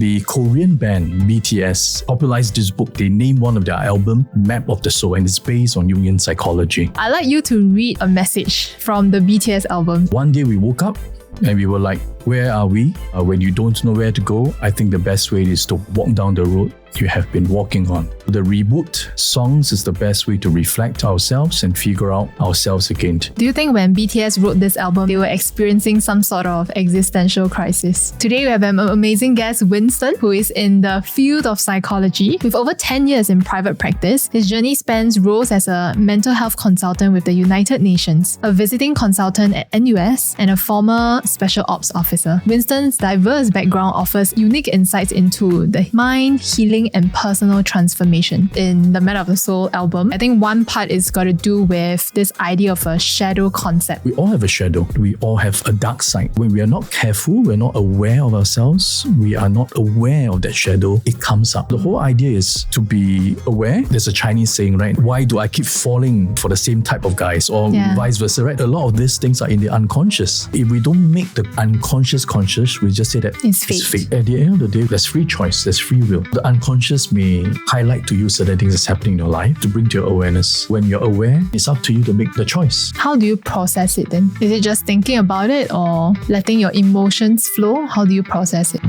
The Korean band BTS popularized this book. They named one of their album Map of the Soul, and it's based on Jungian psychology. I'd like you to read a message from the BTS album. One day we woke up and we were like, where are we? When you don't know where to go, I think the best way is to walk down the road you have been walking on. The reboot songs is the best way to reflect ourselves and figure out ourselves again. Do you think when BTS wrote this album, they were experiencing some sort of existential crisis? Today we have an amazing guest, Winston, who is in the field of psychology. With over 10 years in private practice, his journey spans roles as a mental health consultant with the United Nations, a visiting consultant at NUS, and a former special ops officer. Winston's diverse background offers unique insights into the mind, healing, and personal transformation. In the Map of the Soul album, I think one part is got to do with this idea of a shadow concept. We all have a shadow. We all have a dark side. When we are not careful, we're not aware of ourselves, we are not aware of that shadow, it comes up. The whole idea is to be aware. There's a Chinese saying, right? Why do I keep falling for the same type of guys? Or vice versa, right? A lot of these things are in the unconscious. If we don't make the unconscious conscious, we just say that it's fate. At the end of the day, there's free choice, there's free will. The unconscious may highlight to you certain things that's happening in your life to bring to your awareness. When you're aware, it's up to you to make the choice. How do you process it then? Is it just thinking about it or letting your emotions flow? How do you process it?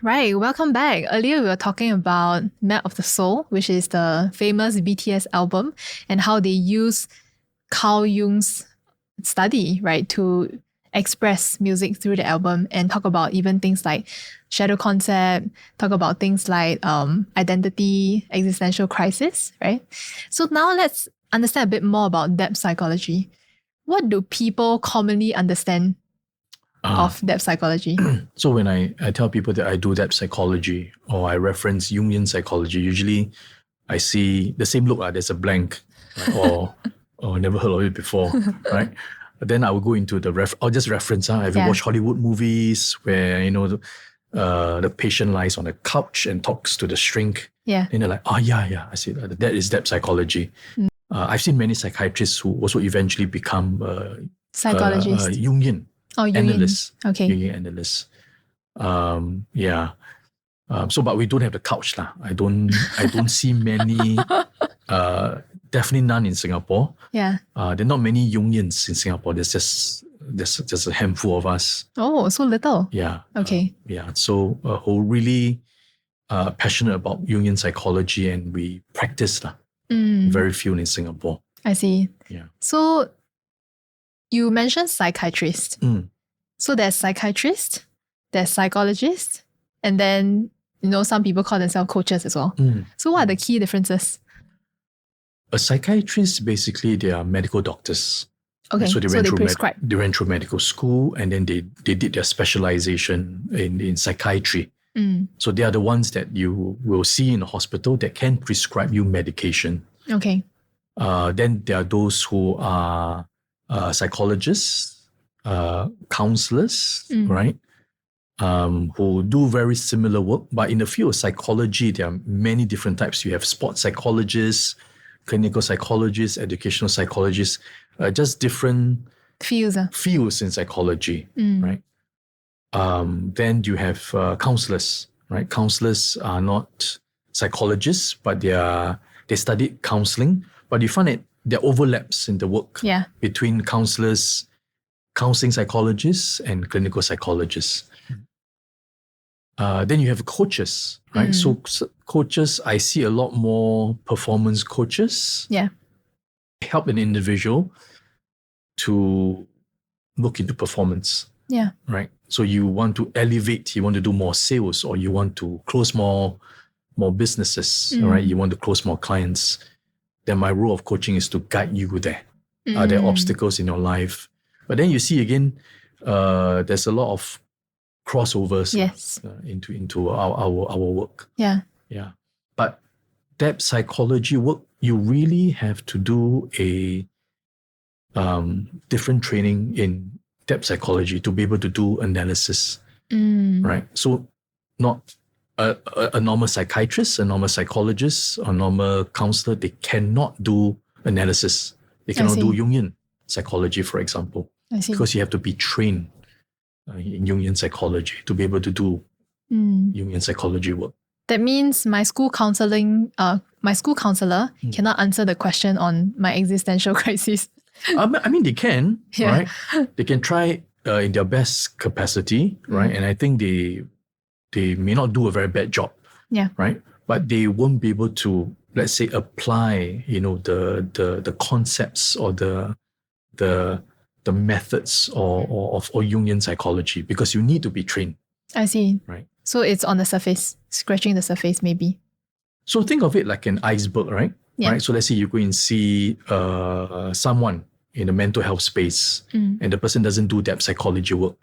Right, welcome back. Earlier we were talking about Map of the Soul, which is the famous BTS album, and how they use Carl Jung's study, right, to express music through the album and talk about even things like shadow concept, talk about things like identity, existential crisis, right? So now let's understand a bit more about depth psychology. What do people commonly understand of depth psychology? So when I tell people that I do depth psychology or I reference Jungian psychology, usually I see the same look, there's a blank, right? or never heard of it before, right? But then I will go into I'll just reference. Have you watched Hollywood movies where, the patient lies on a couch and talks to the shrink? Yeah. And they're like, I see that is depth psychology. I've seen many psychiatrists who also eventually become psychologists. Jungian. Analysts. Okay. Jungian analysts. But we don't have the couch lah. I don't see many. Definitely none in Singapore. Yeah. There are not many Jungians in Singapore. There's just a handful of us. Oh, so little. Yeah. Okay. So who really passionate about Jungian psychology, and we practice lah. Very few in Singapore. I see. Yeah. So you mentioned psychiatrist. So there's psychiatrist, there's psychologist, and then some people call themselves coaches as well. So what are the key differences? A psychiatrist, basically, they are medical doctors. Okay, so they prescribe. They went through medical school, and then they did their specialization in psychiatry. So they are the ones that you will see in a hospital that can prescribe you medication. Okay. Then there are those who are psychologists, counselors, right? Who do very similar work. But in the field of psychology, there are many different types. You have sports psychologists, clinical psychologists, educational psychologists, just different fields in psychology, right? Then you have counselors, right? Counselors are not psychologists, but they studied counseling. But you find that there are overlaps in the work between counselors, counseling psychologists, and clinical psychologists. Then you have coaches, right? So coaches, I see a lot more performance coaches. Yeah. Help an individual to look into performance. Yeah. Right. So you want to elevate, you want to do more sales, or you want to close more businesses, right? You want to close more clients. Then my role of coaching is to guide you there. Are there obstacles in your life? But then you see again, there's a lot of crossovers into our work. Yeah. Yeah. But depth psychology work, you really have to do a different training in depth psychology to be able to do analysis. Right? So not a normal psychiatrist, a normal psychologist, a normal counselor, they cannot do analysis. They cannot do Jungian psychology, for example. I see. Because you have to be trained in Jungian psychology to be able to do Jungian psychology work. That means my school counselor cannot answer the question on my existential crisis. I mean, they can, Yeah. right? They can try in their best capacity, right? And I think they may not do a very bad job, Yeah. right? But they won't be able to, let's say, apply, the concepts or the methods of Jungian psychology, because you need to be trained. I see. Right. So it's on the surface, scratching the surface maybe. So think of it like an iceberg, right? Yeah. Right. So let's say you go and see someone in a mental health space, and the person doesn't do depth psychology work.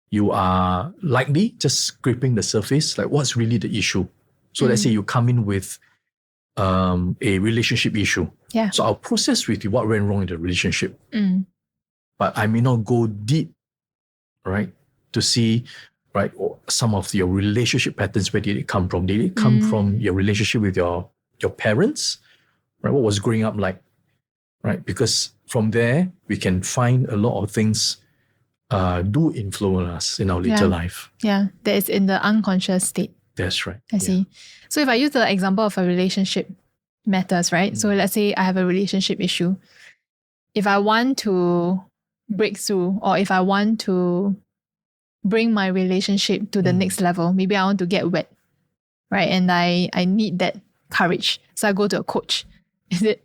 You are likely just scraping the surface, like what's really the issue. So let's say you come in with a relationship issue. Yeah. So I'll process with you what went wrong in the relationship. But I may not go deep, right, to see, right, or some of your relationship patterns. Where did it come from? Did it come from your relationship with your parents? Right, what was growing up like? Right, because from there we can find a lot of things do influence us in our later life. Yeah, that is in the unconscious state. That's right. I see. So if I use the example of a relationship matters, right? So let's say I have a relationship issue. If I want to break through, or if I want to bring my relationship to the next level, maybe I want to get wet, right? And I need that courage. So I go to a coach. Is that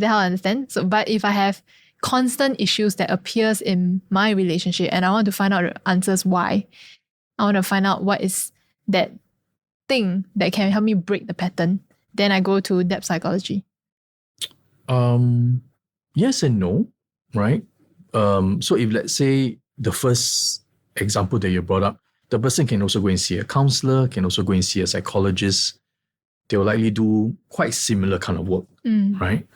how I understand? So, but if I have constant issues that appears in my relationship and I want to find out the answers why, I want to find out what is that thing that can help me break the pattern, then I go to depth psychology. Yes and no, right? So if let's say the first example that you brought up, the person can also go and see a counselor, can also go and see a psychologist. They will likely do quite similar kind of work, right?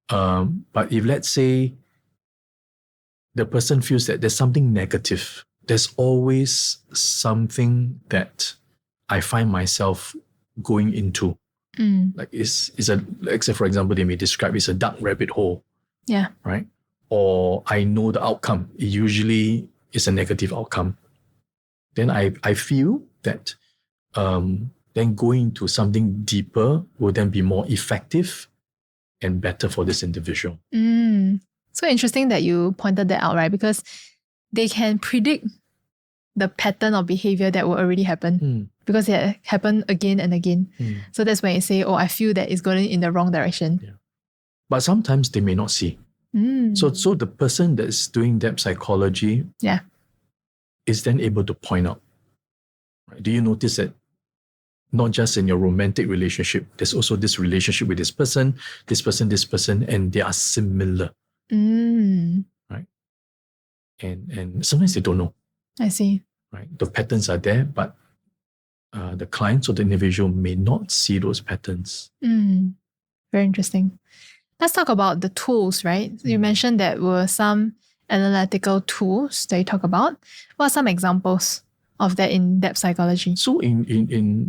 But if let's say the person feels that there's something negative, there's always something that I find myself going into. Like let's say for example, they may describe it's a dark rabbit hole. Yeah. Right? Or I know the outcome. It usually is a negative outcome. Then I feel that then going to something deeper will then be more effective and better for this individual. So interesting that you pointed that out, right? Because they can predict the pattern of behavior that will already happen because it happened again and again. So that's when you say, oh, I feel that it's going in the wrong direction. Yeah. But sometimes they may not see. So the person that's doing depth psychology is then able to point out, right? Do you notice that not just in your romantic relationship, there's also this relationship with this person, and they are similar. Right? And sometimes they don't know. I see. Right? The patterns are there, but the client or the individual may not see those patterns. Very interesting. Let's talk about the tools, right? So you mentioned that were some analytical tools that you talk about. What are some examples of that in depth psychology? So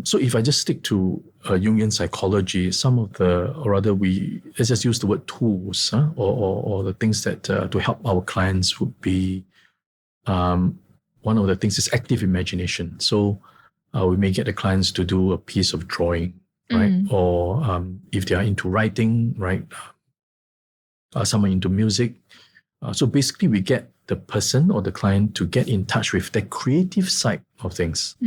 so if I just stick to Jungian psychology, some of let's just use the word tools, or the things that to help our clients would be, one of the things is active imagination. So we may get the clients to do a piece of drawing, right? Or if they are into writing, right? Someone into music. So basically we get the person or the client to get in touch with the creative side of things.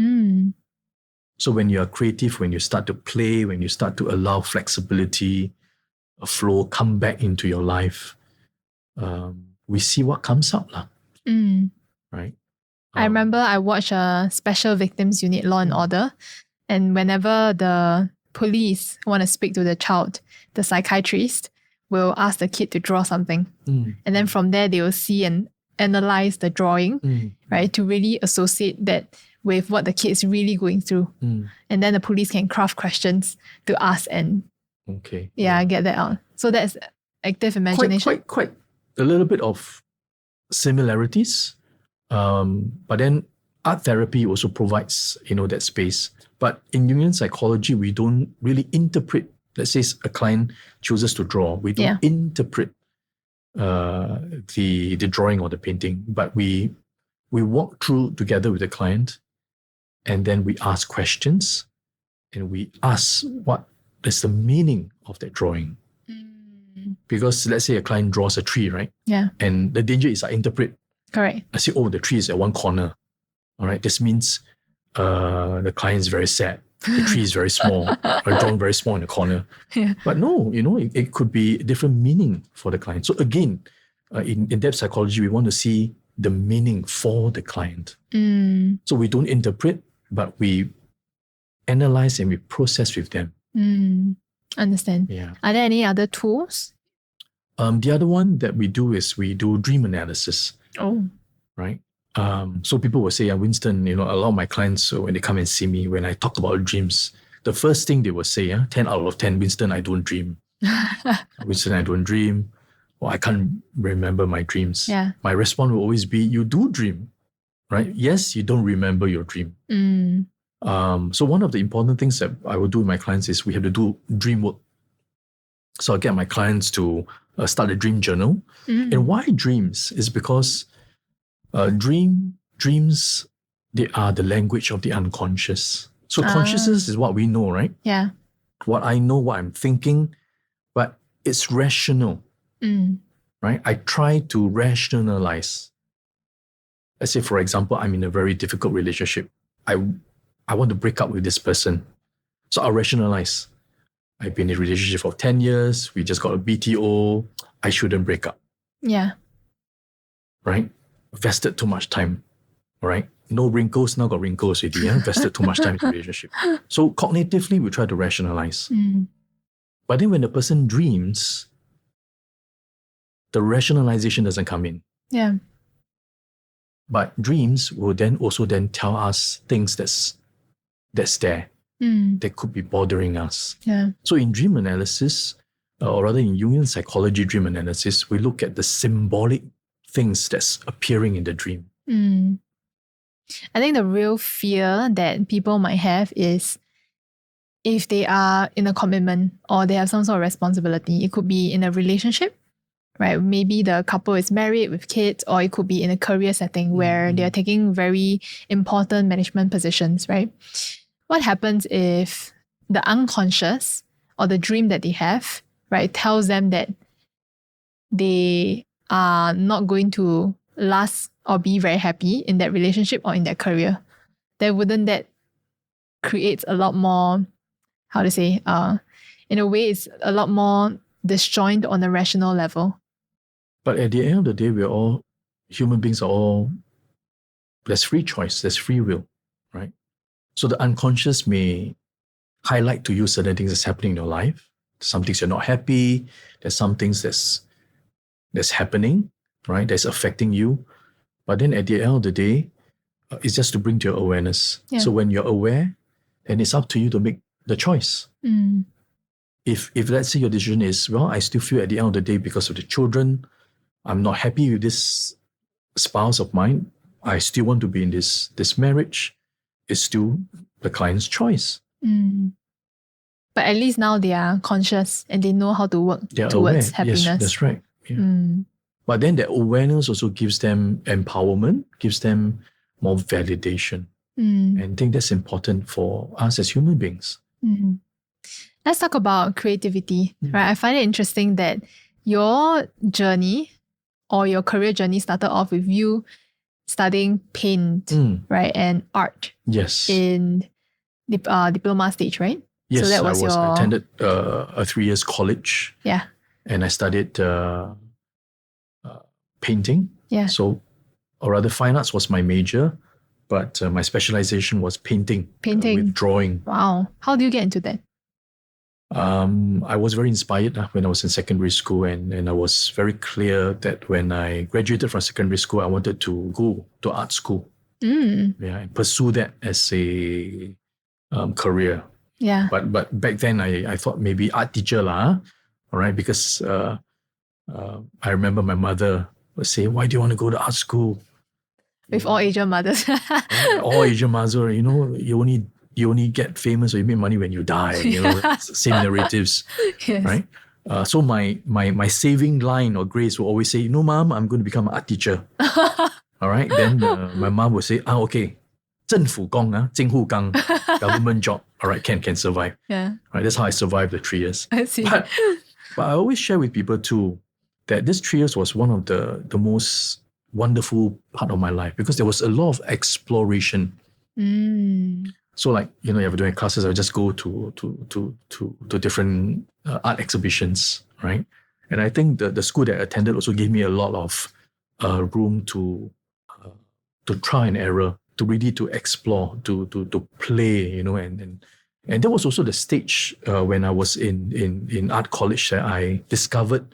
So when you are creative, when you start to play, when you start to allow flexibility, a flow come back into your life, we see what comes up. Right? I remember I watched a Special Victims Unit Law and Order, and whenever the police want to speak to the child, the psychiatrist will ask the kid to draw something. And then from there, they will see and analyze the drawing, right, to really associate that with what the kid's really going through. And then the police can craft questions to ask and get that out. So that's active imagination. Quite a little bit of similarities. But then art therapy also provides, that space. But in Jungian psychology, we don't really interpret. Let's say a client chooses to draw. We don't interpret the drawing or the painting, but we walk through together with the client and then we ask questions, and we ask what is the meaning of that drawing. Because let's say a client draws a tree, right? Yeah. And the danger is I interpret. Correct. I say, oh, the tree is at one corner. All right, this means the client is very sad. The tree is very small, or drawn very small in the corner. Yeah. But no, it could be a different meaning for the client. So again, in depth psychology, we want to see the meaning for the client. So we don't interpret, but we analyze and we process with them. Understand. Yeah. Are there any other tools? The other one that we do is we do dream analysis. Oh. Right? So people will say, Winston, a lot of my clients, when they come and see me, when I talk about dreams, the first thing they will say, 10 out of 10, Winston, I don't dream. Winston, I don't dream. Or I can't remember my dreams. Yeah. My response will always be, you do dream, right? Yes, you don't remember your dream. So one of the important things that I will do with my clients is we have to do dream work. So I get my clients to start a dream journal. And why dreams? Is because dreams, they are the language of the unconscious. So consciousness is what we know, right? Yeah. What I know, what I'm thinking, but it's rational, right? I try to rationalize. Let's say, for example, I'm in a very difficult relationship. I want to break up with this person. So I'll rationalize. I've been in a relationship for 10 years. We just got a BTO. I shouldn't break up. Yeah. Right? Vested too much time. Right? No wrinkles, now got wrinkles already. Yeah? Vested too much time in the relationship. So cognitively, we try to rationalize. But then when the person dreams, the rationalization doesn't come in. Yeah. But dreams will then also tell us things that's there. That could be bothering us. Yeah. So in dream analysis, or rather in Jungian psychology dream analysis, we look at the symbolic things that's appearing in the dream. I think the real fear that people might have is if they are in a commitment or they have some sort of responsibility. It could be in a relationship, right? Maybe the couple is married with kids, or it could be in a career setting where they are taking very important management positions, right? What happens if the unconscious or the dream that they have, right, tells them that they are not going to last or be very happy in that relationship or in that career? Then wouldn't that create a lot more, in a way, it's a lot more disjoint on a rational level. But at the end of the day, human beings are all, there's free choice, there's free will, right? So the unconscious may highlight to you certain things that's happening in your life. Some things you're not happy. There's some things that's happening, right? That's affecting you. But then at the end of the day, it's just to bring to your awareness. Yeah. So when you're aware, then it's up to you to make the choice. If let's say your decision is, I still feel at the end of the day because of the children, I'm not happy with this spouse of mine. I still want to be in this marriage. It's still the client's choice. But at least now they are conscious and they know how to work towards aware. happiness. Yes, that's right. Yeah. But then that awareness also gives them empowerment, gives them more validation. And I think that's important for us as human beings. Let's talk about creativity. Right? I find it interesting that your journey or your career journey started off with you studying paint, right, and art. Yes. In diploma stage, right? Yes, so that was I attended a 3 years college. Yeah. And I studied painting. Yeah. So, or rather, fine arts was my major, but my specialization was painting. Painting. With drawing. Wow. How do you get into that? I was very inspired when I was in secondary school, and I was very clear that when I graduated from secondary school, I wanted to go to art school. And pursue that as a career. Yeah. But back then I thought maybe art teacher lah, all right, because I remember my mother would say, "Why do you want to go to art school?" With all Asian mothers. All Asian mothers, you only get famous or you make money when you die. Same narratives, yes. Right? So my saving line or grace will always say, "No, mom, I'm going to become an art teacher." All right. Then my mom would say, "Okay, 政府工, 政户工, government job, all right, can survive. Yeah. Right, that's how I survived the 3 years. I see. But I always share with people too that this 3 years was one of the most wonderful part of my life because there was a lot of exploration. So like, you know, if you're doing classes, I would just go to different art exhibitions, right? And I think the school that I attended also gave me a lot of room to try and error, to really to explore, to play, you know, and that was also the stage when I was in art college that I discovered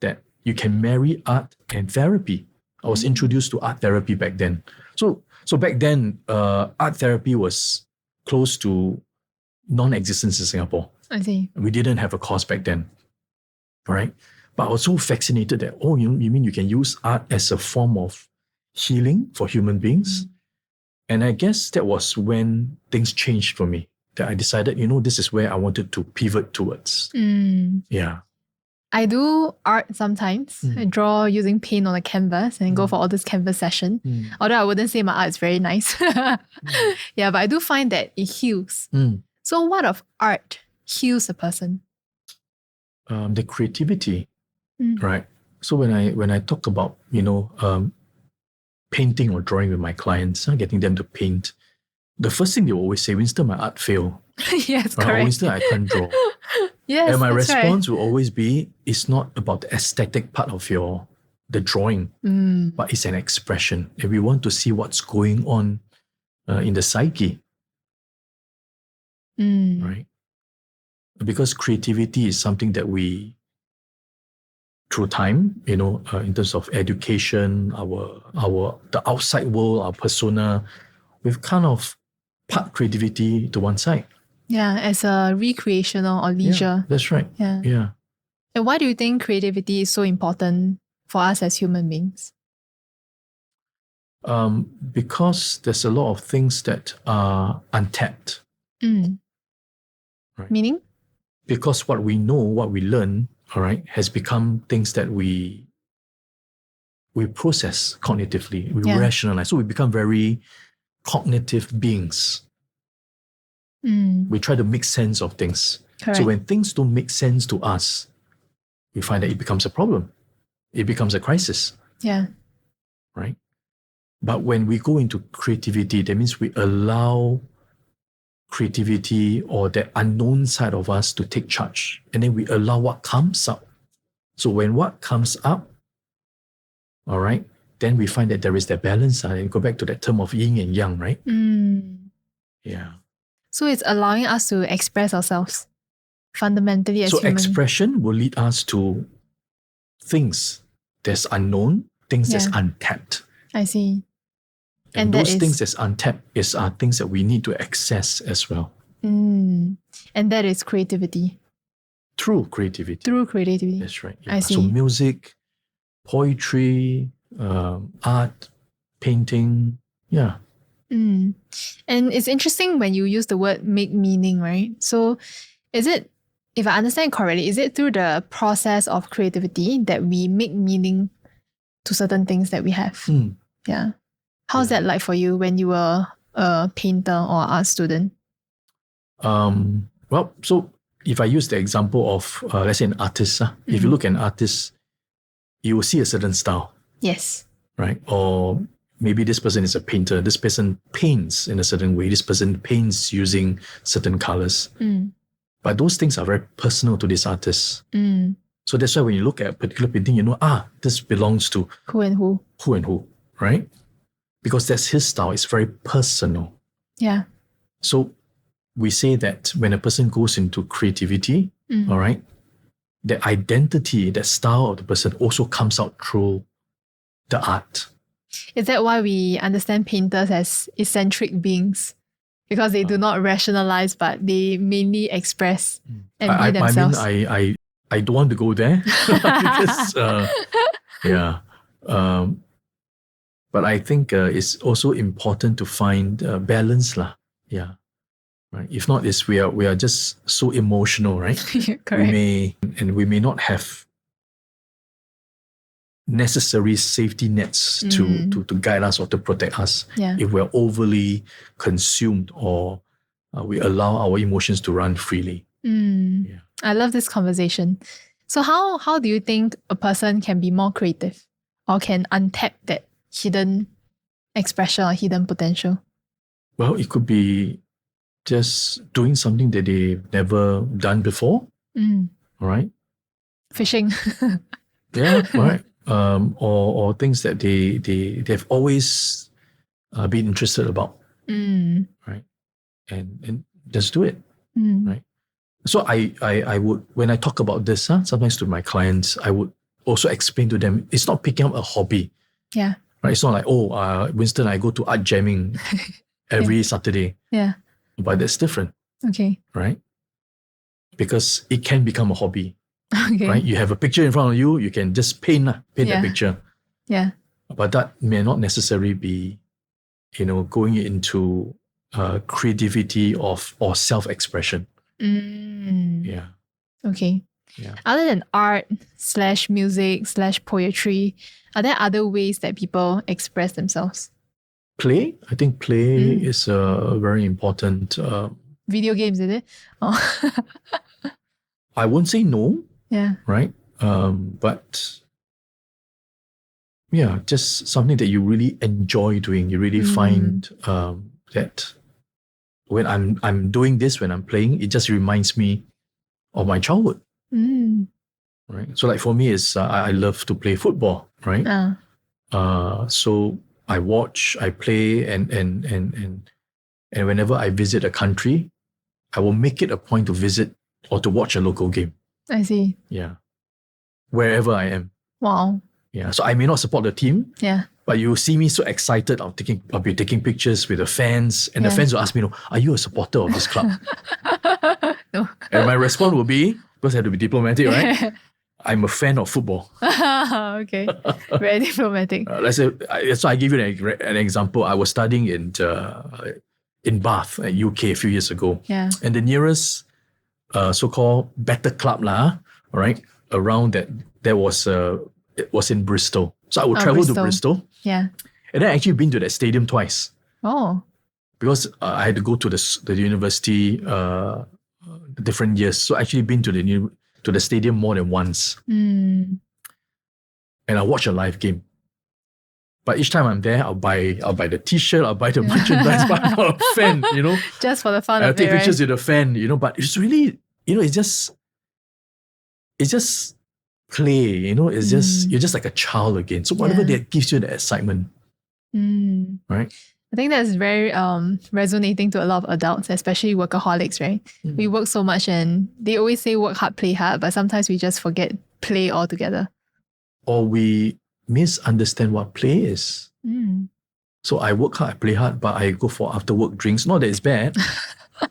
that you can marry art and therapy. I was introduced to art therapy back then. So back then, art therapy was close to non-existence in Singapore. I see. We didn't have a course back then, right? But I was so fascinated that, you mean you can use art as a form of healing for human beings? And I guess that was when things changed for me, that I decided, you know, this is where I wanted to pivot towards. Yeah. I do art sometimes. I draw using paint on a canvas and go for all this canvas session. Although I wouldn't say my art is very nice. Yeah, but I do find that it heals. So what of art heals a person? The creativity, right? So when I talk about, you know, painting or drawing with my clients, getting them to paint, the first thing they will always say, Winston, my art failed. Yes, right? correct. Or Winston, I can't draw. Yes, and my that's response right. will always be, it's not about the aesthetic part of the drawing, but it's an expression. And we want to see what's going on in the psyche, right? Because creativity is something that we, through time, you know, in terms of education, the outside world, our persona, we've kind of parked creativity to one side. Yeah, as a recreational or leisure. Yeah, that's right. Yeah. And why do you think creativity is so important for us as human beings? Because there's a lot of things that are untapped. Right? Meaning? Because what we know, what we learn, all right, has become things that we process cognitively, we rationalize. So we become very cognitive beings. We try to make sense of things. Correct. So when things don't make sense to us, we find that it becomes a problem. It becomes a crisis. Yeah. Right? But when we go into creativity, that means we allow creativity or the unknown side of us to take charge. And then we allow what comes up. So when what comes up, all right, then we find that there is that balance. And go back to that term of yin and yang, right? Yeah. So it's allowing us to express ourselves fundamentally as human. So expression will lead us to things that's unknown, things that's untapped. I see. And those things that's untapped are things that we need to access as well. And that is creativity. Through creativity. Through creativity. That's right. Yeah. I see. So music, poetry, art, painting, yeah. And it's interesting when you use the word make meaning, right? So is it, if I understand correctly, is it through the process of creativity that we make meaning to certain things that we have? Yeah. How's that like for you when you were a painter or art student? Well, so if I use the example of, let's say an artist, if you look at an artist, you will see a certain style. Yes. Right? Or maybe this person is a painter. This person paints in a certain way. This person paints using certain colors. But those things are very personal to this artist. So that's why when you look at a particular painting, you know, this belongs to who and who. Who and who, right? Because that's his style. It's very personal. Yeah. So we say that when a person goes into creativity, all right, the identity, the style of the person also comes out through the art. Is that why we understand painters as eccentric beings? Because they do not rationalize, but they mainly express and be themselves. I don't want to go there because, but I think it's also important to find balance, lah. Yeah, right. If not, we are just so emotional, right? Correct. We may not have necessary safety nets to guide us or to protect us if we're overly consumed or we allow our emotions to run freely. Yeah. I love this conversation. So how do you think a person can be more creative or can untap that hidden expression or hidden potential? Well, it could be just doing something that they've never done before. All right. Fishing. Yeah, right. Or things that they've always been interested about. Right. And just do it. Right. So I would, when I talk about this, sometimes to my clients, I would also explain to them, it's not picking up a hobby. Yeah. Right. It's not like, Winston, I go to art jamming every Saturday. Yeah. But that's different. Okay. Right. Because it can become a hobby. Okay. Right? You have a picture in front of you, you can just paint that picture. Yeah. But that may not necessarily be, going into creativity or self-expression. Yeah. Okay. Yeah. Other than art / music / poetry, are there other ways that people express themselves? Play. I think play is a very important. Video games, is it? Oh. I won't say no. Yeah. Right. But yeah, just something that you really enjoy doing. You really find that when I'm doing this, when I'm playing, it just reminds me of my childhood. Right. So like for me, is I love to play football. Right. So I watch, I play, and whenever I visit a country, I will make it a point to visit or to watch a local game. I see. Yeah. Wherever I am. Wow. Yeah. So I may not support the team. Yeah. But you see me so excited. I'll be taking pictures with the fans, and the fans will ask me, are you a supporter of this club? No. And my response will be, because I have to be diplomatic, right? I'm a fan of football. Okay. Very diplomatic. Let's say, so I give you an example. I was studying in Bath, UK, a few years ago. Yeah. And the nearest so-called better club, right, around that, it was in Bristol. So I would travel to Bristol. Yeah. And then I actually been to that stadium twice. Oh. Because I had to go to the university different years. So I actually been to the stadium more than once. And I watch a live game. But each time I'm there, I'll buy the t-shirt, I'll buy the merchandise, but I'm not a fan, Just for the fun of it, I'll take pictures with a fan, but it's really, it's just play, it's just, you're just like a child again. So whatever that gives you the excitement, right? I think that's very resonating to a lot of adults, especially workaholics, right? We work so much and they always say work hard, play hard, but sometimes we just forget play altogether. Or we misunderstand what play is. So I work hard, I play hard, but I go for after work drinks. Not that it's bad,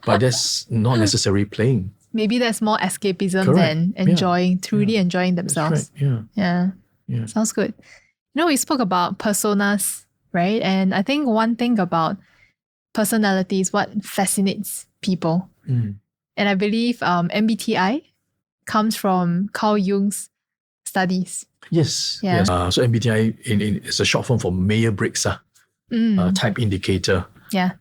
but that's not necessarily playing. Maybe there's more escapism than enjoying, truly enjoying themselves. Right. Yeah. Sounds good. We spoke about personas, right? And I think one thing about personality is what fascinates people. And I believe MBTI comes from Carl Jung's studies. Yes. Yeah. Yes. So MBTI is a short form for Myers-Briggs type indicator. Yeah.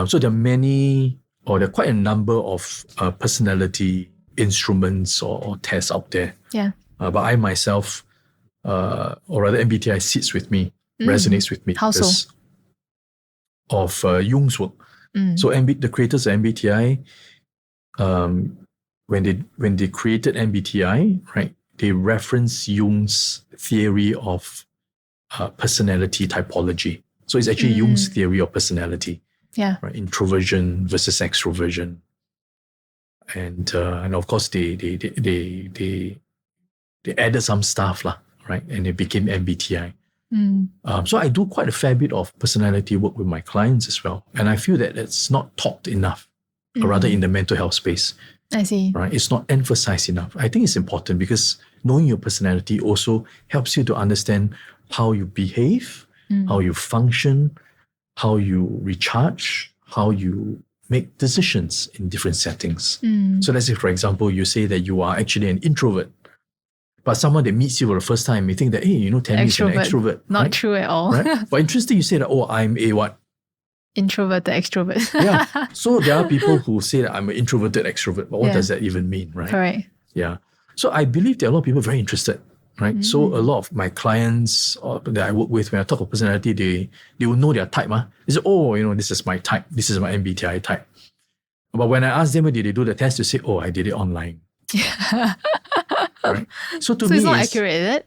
So there are quite a number of personality instruments or tests out there. Yeah. But I myself, or rather MBTI sits with me, resonates with me. How so? Of Jung's work. So the creators of MBTI, when they created MBTI, right, they reference Jung's theory of personality typology. So it's actually Jung's theory of personality. Yeah. Right, introversion versus extroversion, and of course they added some stuff right, and it became MBTI. So I do quite a fair bit of personality work with my clients as well, and I feel that it's not taught enough, or rather in the mental health space. I see. Right, it's not emphasized enough. I think it's important because knowing your personality also helps you to understand how you behave, how you function, how you recharge, how you make decisions in different settings. So let's say, for example, you say that you are actually an introvert. But someone that meets you for the first time may think that, hey, Tammy is an extrovert. Not right? true at all. Right? But interesting, you say that, oh, I'm a what? Introvert to extrovert. Yeah. So there are people who say that I'm an introverted extrovert. But what does that even mean, right? Correct. Yeah. So I believe there are a lot of people very interested, right? So a lot of my clients that I work with, when I talk about personality, they will know their type. They say, oh, this is my type. This is my MBTI type. But when I ask them, did they do the test? They say, oh, I did it online. Right? So to me, it's not accurate, is it?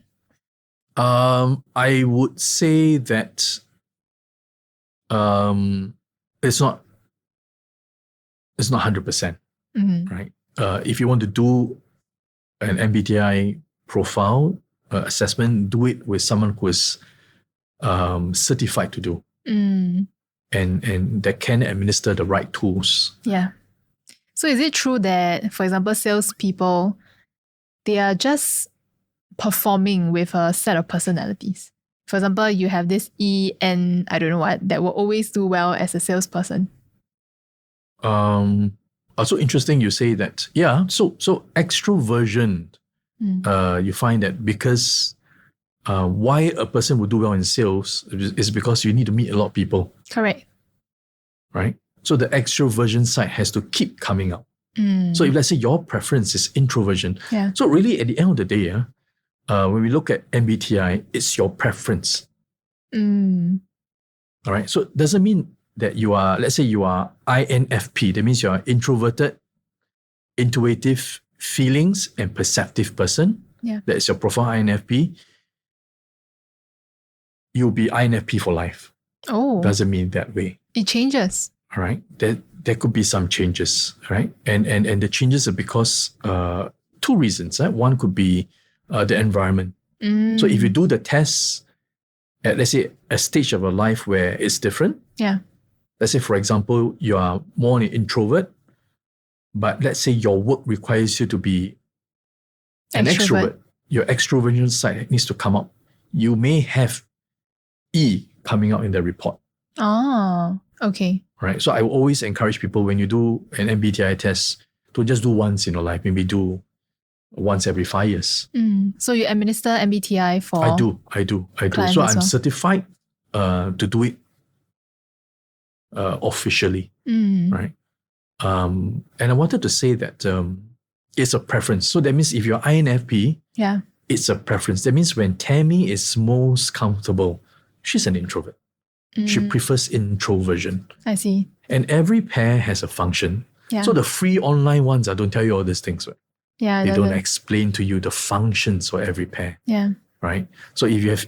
I would say that it's not 100%, right? If you want to do an MBTI profile assessment, do it with someone who is certified to do, and that can administer the right tools. Yeah. So is it true that, for example, salespeople, they are just performing with a set of personalities? For example, you have this EN, I don't know what, that will always do well as a salesperson. Also interesting you say that. Yeah, so extroversion, you find that because why a person would do well in sales is because you need to meet a lot of people. Correct. Right? So the extroversion side has to keep coming out. So if let's say your preference is introversion, so really at the end of the day, when we look at MBTI, it's your preference. All right. So it doesn't mean that you are, let's say you are INFP. That means you are introverted, intuitive, feelings and perceptive person. Yeah. That is your profile INFP. You'll be INFP for life. Oh. Doesn't mean that way. It changes. All right. There could be some changes, right? And the changes are because two reasons. One could be the environment. So if you do the test at, let's say, a stage of your life where it's different. Yeah. Let's say, for example, you are more an introvert, but let's say your work requires you to be an extrovert. Your extroversion side needs to come up. You may have E coming out in the report. Oh, okay. Right. So I will always encourage people when you do an MBTI test to just do once in your life, maybe do once every 5 years. So you administer MBTI for? I do. So I'm certified to do it officially, right? And I wanted to say that it's a preference. So that means if you're INFP, it's a preference. That means when Tammy is most comfortable, she's an introvert. She prefers introversion. I see. And every pair has a function. Yeah. So the free online ones don't tell you all these things, right? Yeah, they don't explain to you the functions for every pair. Yeah. Right? So if you have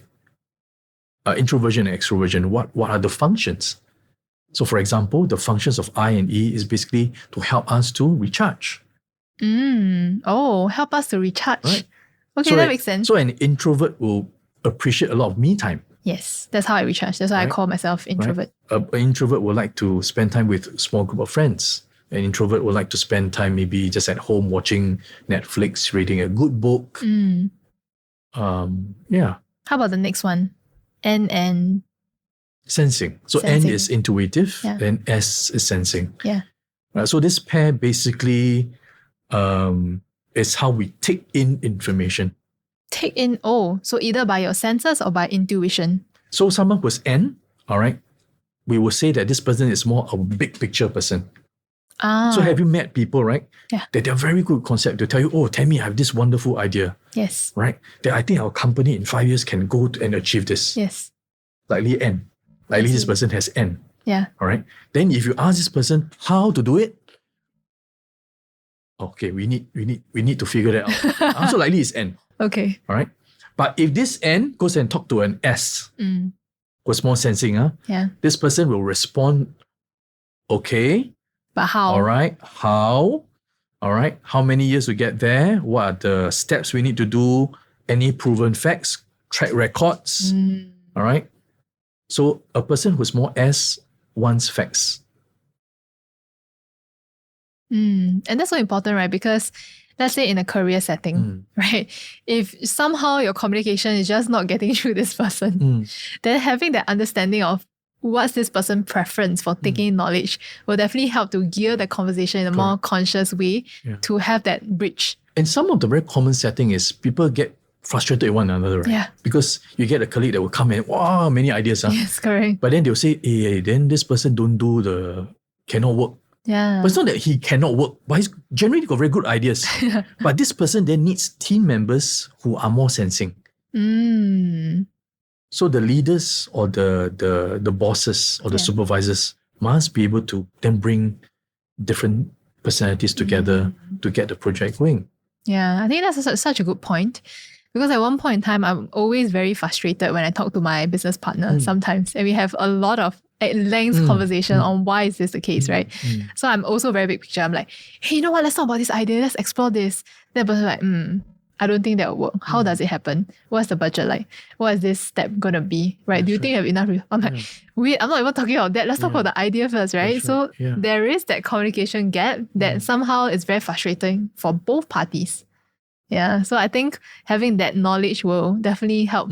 introversion and extroversion, what are the functions? So for example, the functions of I and E is basically to help us to recharge. Help us to recharge. Right? Okay, so that makes sense. So an introvert will appreciate a lot of me time. Yes, that's how I recharge. That's why I call myself introvert. Right? An introvert would like to spend time with a small group of friends. An introvert would like to spend time maybe just at home watching Netflix, reading a good book. Yeah. How about the next one? N. Sensing. So sensing. N is intuitive, then S is sensing. Yeah. So this pair basically is how we take in information. Take in, so either by your senses or by intuition. So someone who's N, all right, we will say that this person is more a big picture person. So have you met people, right? Yeah. That they're very good concept. They'll tell you, Tammy, I have this wonderful idea. Yes. Right? That I think our company in 5 years can go and achieve this. Yes. Likely N. Likely this person has N. Yeah. All right. Then if you ask this person how to do it, okay, we need to figure that out. Also likely it's N. Okay. All right. But if this N goes and talk to an S, who's more sensing, this person will respond, okay. But how? All right. How? All right. How many years to get there? What are the steps we need to do? Any proven facts, track records? All right. So a person who's more S wants facts. And that's so important, right? Because let's say in a career setting, right? If somehow your communication is just not getting through this person, then having that understanding of what's this person's preference for taking knowledge will definitely help to gear the conversation in a more conscious way to have that bridge. And some of the very common setting is people get frustrated with one another, right? Yeah. Because you get a colleague that will come and, wow, many ideas. Yes, correct. But then they'll say, then this person cannot work. Yeah. But it's not that he cannot work, but he's generally got very good ideas. But this person then needs team members who are more sensing. So the leaders or the bosses or the supervisors must be able to then bring different personalities together to get the project going. Yeah, I think that's such a good point. Because at one point in time, I'm always very frustrated when I talk to my business partner sometimes. And we have a lot of at-length conversation on why is this the case, right? So I'm also very big picture. I'm like, hey, you know what? Let's talk about this idea. Let's explore this. Then the person's like, I don't think that will work. How does it happen? What's the budget like? What is this step going to be, right? Do you think you have enough? I'm like, wait, I'm not even talking about that. Let's talk about the idea first, right? So there is that communication gap that somehow is very frustrating for both parties. Yeah, so I think having that knowledge will definitely help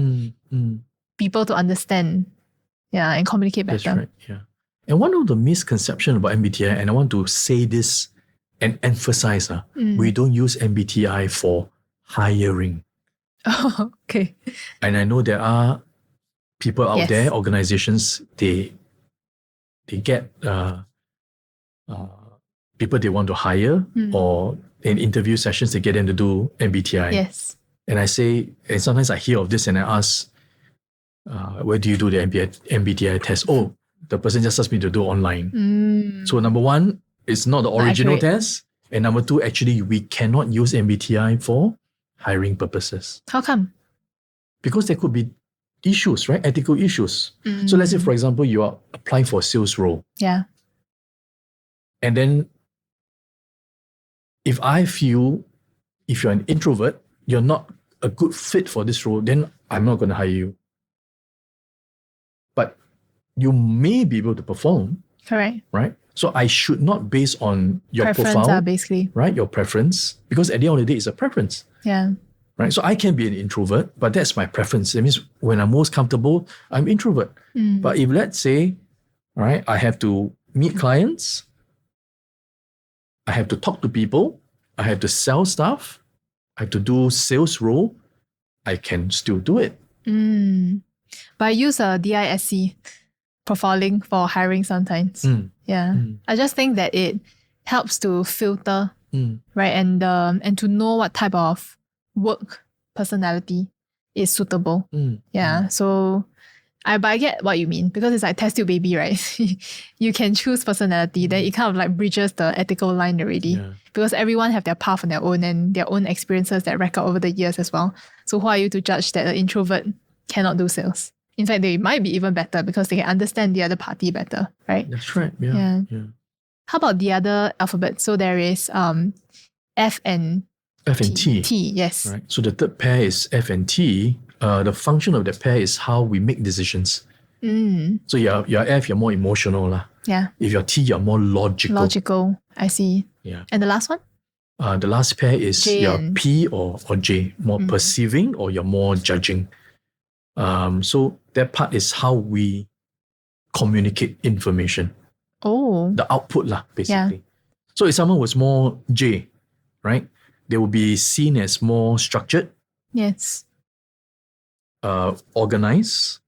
people to understand, and communicate better. That's right, yeah. And one of the misconceptions about MBTI, and I want to say this and emphasize, we don't use MBTI for hiring. Oh, okay. And I know there are people out there, organizations, they get people they want to hire or in interview sessions, they get them to do MBTI. Yes. And I say, and sometimes I hear of this and I ask, where do you do the MBTI test? Oh, the person just asked me to do online. So number one, it's not the original test. And number two, actually, we cannot use MBTI for hiring purposes. How come? Because there could be issues, right? Ethical issues. So let's say, for example, you are applying for a sales role. Yeah. And then if I feel if you're an introvert, you're not a good fit for this role, then I'm not going to hire you. But you may be able to perform. Correct. Right? So I should not base on your profile, basically. Right? Your preference. Because at the end of the day, it's a preference. Yeah. Right? So I can be an introvert, but that's my preference. That means when I'm most comfortable, I'm introvert. But if let's say, right, I have to meet clients, I have to talk to people, I have to sell stuff, I have to do sales role, I can still do it. But I use a DISC profiling for hiring sometimes. I just think that it helps to filter, right? And to know what type of work personality is suitable. So but I get what you mean, because it's like test tube baby, right? You can choose personality, then it kind of like bridges the ethical line already. Because everyone have their path on their own and their own experiences that rack up over the years as well. So who are you to judge that an introvert cannot do sales? In fact, they might be even better because they can understand the other party better, right? That's right. Yeah. How about the other alphabet? So there is F and T. Yes. Right. So the third pair is F and T. The function of that pair is how we make decisions. So you're F, you're more emotional. Yeah. If you're T, you're more logical. I see. Yeah. And the last one? The last pair is J you're and P or J, more perceiving or you're more judging. So that part is how we communicate information. Oh. The output basically. So if someone was more J, right, they will be seen as more structured. Yes. Organized.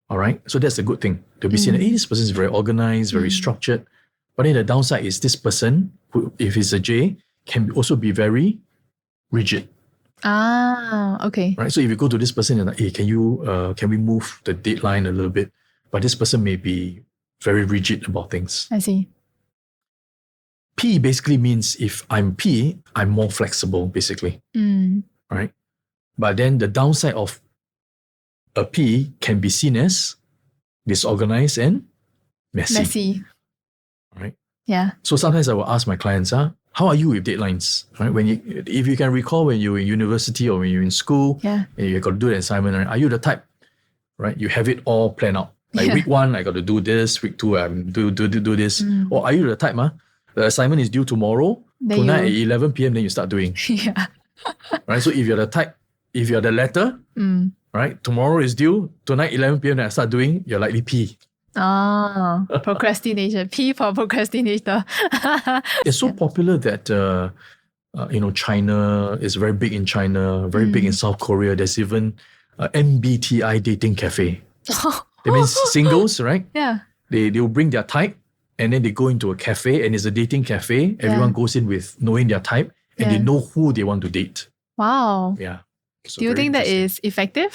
All right. So that's a good thing. They'll be seen that this person is very organized, very structured. But then the downside is this person, who, if he's a J, can also be very rigid. Okay. Right. So if you go to this person and like, hey, can we move the deadline a little bit? But this person may be very rigid about things. I see. P basically means if I'm P, I'm more flexible, basically. Right. But then the downside of a P can be seen as disorganized and messy. Right. Yeah. So sometimes I will ask my clients, how are you with deadlines? Right? If you can recall when you were in university or when you're in school, and you got to do the assignment, right? Are you the type, right? You have it all planned out. Like week 1, I got to do this. Week 2, do this. Or are you the type, the assignment is due tomorrow, tonight at 11 p.m. Then you start doing. Right. So if you're the type, if you're the latter, right? Tomorrow is due, tonight 11 p.m. Then I start doing. You're likely P. Procrastination. P for procrastinator. It's so popular that China is very big in China, very big in South Korea. There's even MBTI dating cafe. That means singles, right? Yeah. They'll bring their type and then they go into a cafe and it's a dating cafe. Everyone goes in with knowing their type and they know who they want to date. Wow. Yeah. So do you think that is effective?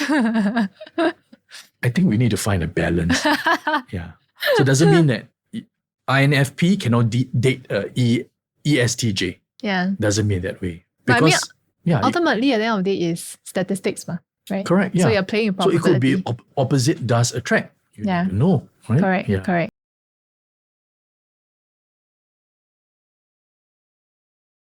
I think we need to find a balance. Yeah. So it doesn't mean that INFP cannot date ESTJ. Yeah. Doesn't mean that way. But Because ultimately, at the end of the day, is statistics, right? Correct. Yeah. So you're playing a So probability. it could be opposite does attract. You know, right? Correct. Yeah. Correct.